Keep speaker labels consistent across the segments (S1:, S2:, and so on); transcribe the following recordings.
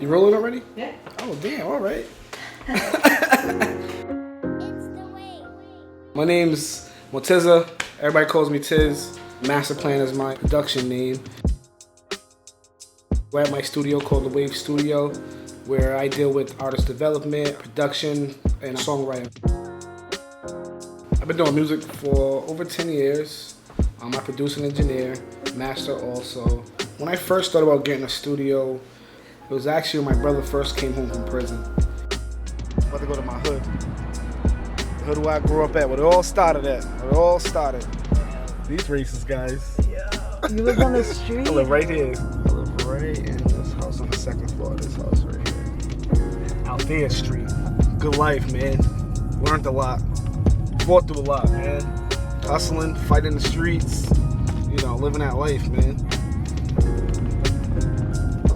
S1: You rolling already?
S2: Yeah.
S1: Oh, damn, all right. My name's Motiza. Everybody calls me Tiz. Master Plan is my production name. We're at my studio called The Wave Studio, where I deal with artist development, production, and songwriting. I've been doing music for over 10 years. I produce and engineer, master also. When I first thought about getting a studio, it was actually when my brother first came home from prison. I'm about to go to my hood. The hood where I grew up at, where it all started at. Where it all started. These racist guys.
S2: Yeah. You live on the street?
S1: I live right here. I live right in this house on the second floor of this house right here. Out there street. Good life, man. Learned a lot. Fought through a lot, man. Hustling, fighting the streets. You know, living that life, man.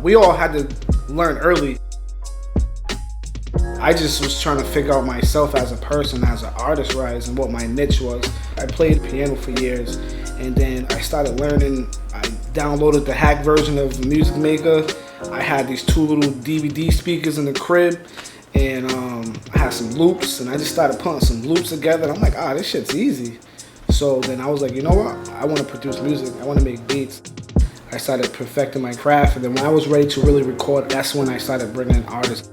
S1: We all had to learn early. I just was trying to figure out myself as a person, as an artist, right, and what my niche was. I played piano for years, and then I started learning. I downloaded the hack version of Music Maker. I had these two little DVD speakers in the crib, and I had some loops, and I just started putting some loops together. And I'm like, this shit's easy. So then I was like, you know what? I want to produce music. I want to make beats. I started perfecting my craft, and then when I was ready to really record, that's when I started bringing in artists.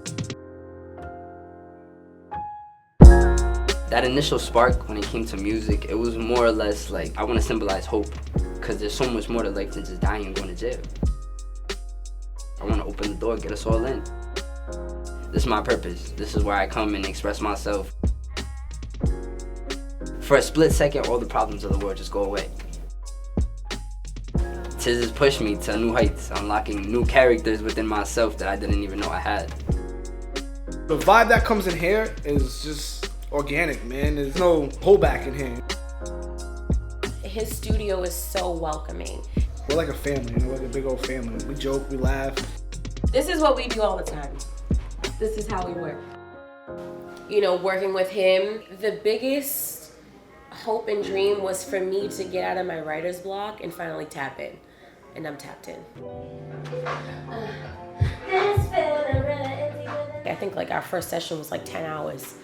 S3: That initial spark when it came to music, it was more or less like, I want to symbolize hope, because there's so much more to life than just dying and going to jail. I want to open the door, get us all in. This is my purpose. This is where I come and express myself. For a split second, all the problems of the world just go away. Tiz has pushed me to new heights, unlocking new characters within myself that I didn't even know I had.
S1: The vibe that comes in here is just organic, man. There's no holdback in here.
S4: His studio is so welcoming.
S1: We're like a family, you know, like a big old family. We joke, we laugh.
S4: This is what we do all the time. This is how we work. You know, working with him, the biggest hope and dream was for me to get out of my writer's block and finally tap in. And I'm tapped in. I think like our first session was like 10 hours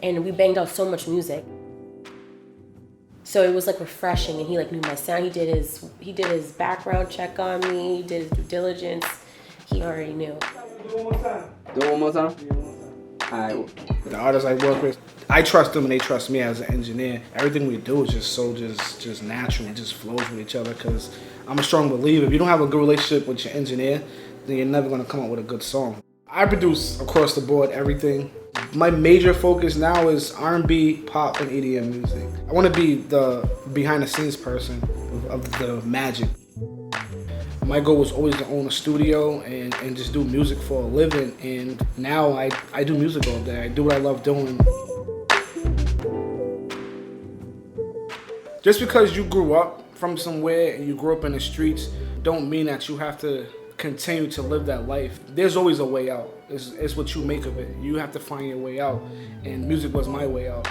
S4: and we banged out so much music. So it was like refreshing, and he like knew my sound. He did his background check on me, he did his due diligence. He already knew.
S3: Do it one more time? Alright.
S1: The artists I work with, I trust them and they trust me as an engineer. Everything we do is just natural. It just flows with each other, because I'm a strong believer. If you don't have a good relationship with your engineer, then you're never gonna come up with a good song. I produce across the board everything. My major focus now is R&B, pop, and EDM music. I want to be the behind the scenes person of the magic. My goal was always to own a studio and just do music for a living, and now I do music all day. I do what I love doing. Just because you grew up from somewhere and you grew up in the streets don't mean that you have to continue to live that life. There's always a way out. It's what you make of it. You have to find your way out, and music was my way out.